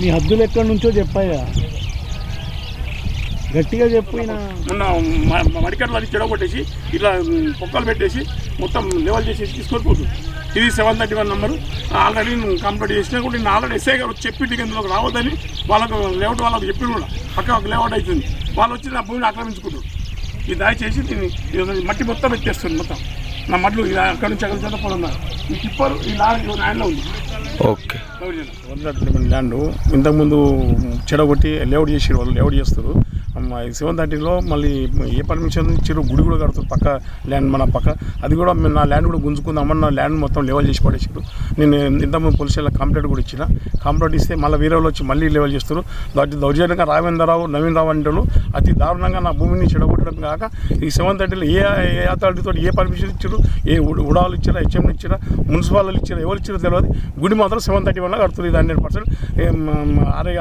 మీ హద్దులు ఎక్కడి నుంచో చెప్పాయా, గట్టిగా చెప్పిన. మొన్న మడికట్లు అది చెడగొట్టేసి ఇట్లా పొక్కలు పెట్టేసి మొత్తం లెవెల్ చేసేసి తీసుకొని పోతుంది. ఇది 731 నెంబరు. ఆల్రెడీ కంప్లీట్ చేసినా కూడా నేను ఆల్రెడీ ఎస్ఐ గారు చెప్పి ఇందులోకి రావద్దని వాళ్ళకు లేఅవుట్ వాళ్ళకి చెప్పిన కూడా పక్క ఒక లేఅవుట్ అవుతుంది. వాళ్ళు వచ్చి నా భూమిని ఆక్రమించుకుంటారు. ఈ దయచేసి దీన్ని మట్టి మొత్తం ఎత్తేస్తుంది. మొత్తం నా మడ్లు అక్కడి నుంచి అక్కడ చదువు పొలం ఈ టిప్పర్ ఈ లారీ ల్యాండ్లో ఉంది. ఓకే, ల్యాండ్ ఇంతకుముందు చెడగొట్టి లేఅవుట్ చేసి వాళ్ళు లేఅవుట్ చేస్తారు. 730లో మళ్ళీ ఏ పర్మిషన్ ఇచ్చారు, గుడి కూడా కడుతుంది పక్క ల్యాండ్ మన పక్క. అది కూడా నా ల్యాండ్ కూడా గుంజుకుందామని నా ల్యాండ్ మొత్తం లెవెల్ చేసి పడేసారు. నేను ఇంతకుముందు పోలీస్ స్టేషన్లో కంప్లైంట్ కూడా ఇచ్చిన. కంప్లైంట్ ఇస్తే మళ్ళీ వేరే వాళ్ళు వచ్చి మళ్ళీ లెవెల్ చేస్తారు. దౌర్జన్యంగా రావేంద్రరావు నవీన్ రావు అంటే అతి దారుణంగా నా భూమిని చెడగొట్టడం కాక ఈ 730లో ఏ అథారిటీతో ఏ పర్మిషన్ ఇచ్చారు, ఏ ఉడాలు ఇచ్చారా, హెచ్ఎంలు ఇచ్చారా, మున్సిపాలిటీలు ఇచ్చారా, ఎవరు ఇచ్చారో తెలియదు. గుడి మాత్రం 731 కడుతుంది. ఇది 100%.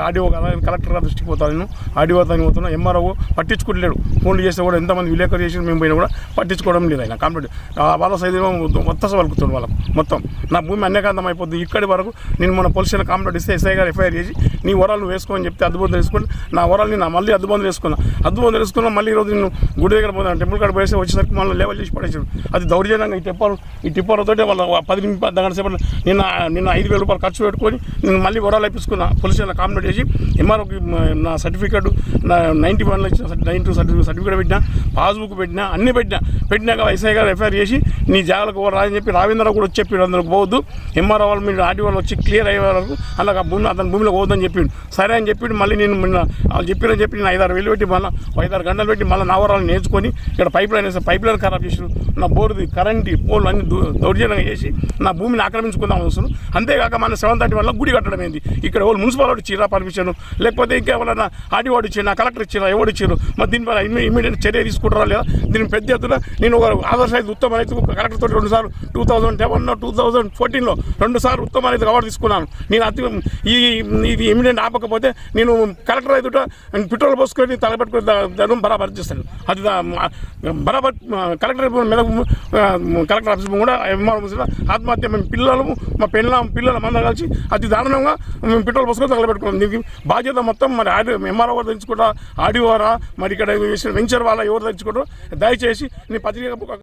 ఆడియో కలెక్టర్ గారు దృష్టికి పోతాను, నేను ఆడియో దానికి పోతున్నా. ఎంఆర్ఓ పట్టించుకోవట్లేడు. ఫోన్లు చేస్తే కూడా ఎంతమంది విలేకరు చేసి మేము పోయినా కూడా పట్టించుకోవడం లేదు. ఆయన కంప్లీట్ వాళ్ళ సైజు మొత్తం వలుకుతుంది వాళ్ళకు. మొత్తం నా భూమి అన్యకాంతం అయిపోతుంది. ఇక్కడి వరకు నేను మన పోలీస్ స్టేషన్ కంప్లైంట్ ఇస్తే ఎస్ఐ గారు ఎఫ్ఐఆర్ చేసి నీ వరాలు వేసుకోని చెప్తే అద్దుబందులు వేసుకొని నా వరాలు నా మళ్ళీ అద్దుబందులు వేసుకున్నా. మళ్ళీ ఈరోజు నేను గుడి దగ్గర పోతాను, టెంపుల్ కాడ పోయేసి వచ్చేసరికి మళ్ళీ లెవెల్ చేసి పడేసాడు. అది దౌర్జన్యంగా ఈ టిప్పర్లతో వాళ్ళ 10 సేపటి నిన్న 5,000 రూపాయలు ఖర్చు పెట్టుకొని నేను మళ్ళీ వరాలు వేపించుకున్నా. పోలీస్ స్టేషన్ కంప్లైంట్ చేసి ఎంఆర్ఓకి నా సర్టిఫికేట్ నా 91లో ఇచ్చిన 92 సర్టిఫికేట్ పెట్టినా, పాస్బుక్ పెట్టినా, అన్నీ పెట్టినాక ఎస్ఐ గారు ఎఫ్ఐఆర్ చేసి నీ జాగ్రత్తగా కూడా రాని చెప్పి రావేంద్ర కూడా వచ్చి చెప్పాడు. అందరికి పోవద్దు, ఎంఆర్ఓ వాళ్ళు మీరు ఆర్టీ వాళ్ళు వచ్చి క్లియర్ అయ్యే వరకు అలాగ అతని భూమిలో పోవద్దని చెప్పిండు. సరే అని చెప్పి మళ్ళీ నేను వాళ్ళు చెప్పారని చెప్పి నేను 5-6 వేలు పెట్టి మళ్ళీ 5-6 గంటలు పెట్టి మళ్ళీ నా వరాలు నేర్చుకొని ఇక్కడ పైప్ లైన్ ఖరాబ్ చేసారు. నా బోర్డుది కరెంట్ పోల్ అన్ని దౌర్జన్యంగా చేసి నా భూమిని ఆక్రమించుకుందాం వస్తున్నాను. అంతేకాక మన 731లో గుడి కట్టడం ఏంది, ఇక్కడ వాళ్ళు మున్సిపాలిటీ ఇచ్చిరా పర్మిషన్, లేకపోతే ఇంకెవరైనా ఆర్టీ వాడు ఇచ్చారు, నా కలెక్టర్ ఇచ్చారా, ఎవరు ఇచ్చారు, మరి దీనిపైన ఇమీడియట్ చర్య తీసుకుంటారా లేదా? దీన్ని పెద్ద ఎత్తున నేను ఒక ఆదర్శ రైతు ఉత్తమ రైతు కలెక్టర్ తోటి 2 సార్లు 2011, 2014లో 2 సార్లు ఉత్తమ రైతు అవార్డు తీసుకున్నాను. నేను ఇది ఇమీడియట్ ఆపకపోతే నేను కలెక్టర్ రైతు పెట్రోల్ పోసుకొని తలపెట్టుకుని దాన్ని బరాబర్ చేస్తాను. అది బరాబర్ కలెక్టర్ కలెక్టర్ ఆఫీస్ కూడా ఆత్మహత్య మేము మా పిల్లల మందరం కలిసి అతి దారుణంగా మేము పెట్రోల్ పోసుకొని తగలబెట్టుకున్నాం. దీనికి బాధ్యత మొత్తం మరి ఎంఆర్ఓ వారు తెచ్చుకుంటా, ఆడియోరా, మరి ఇక్కడ వెంచర్ వాళ్ళ ఎవరు తెచ్చుకుంటారో దయచేసి నీ పత్రిక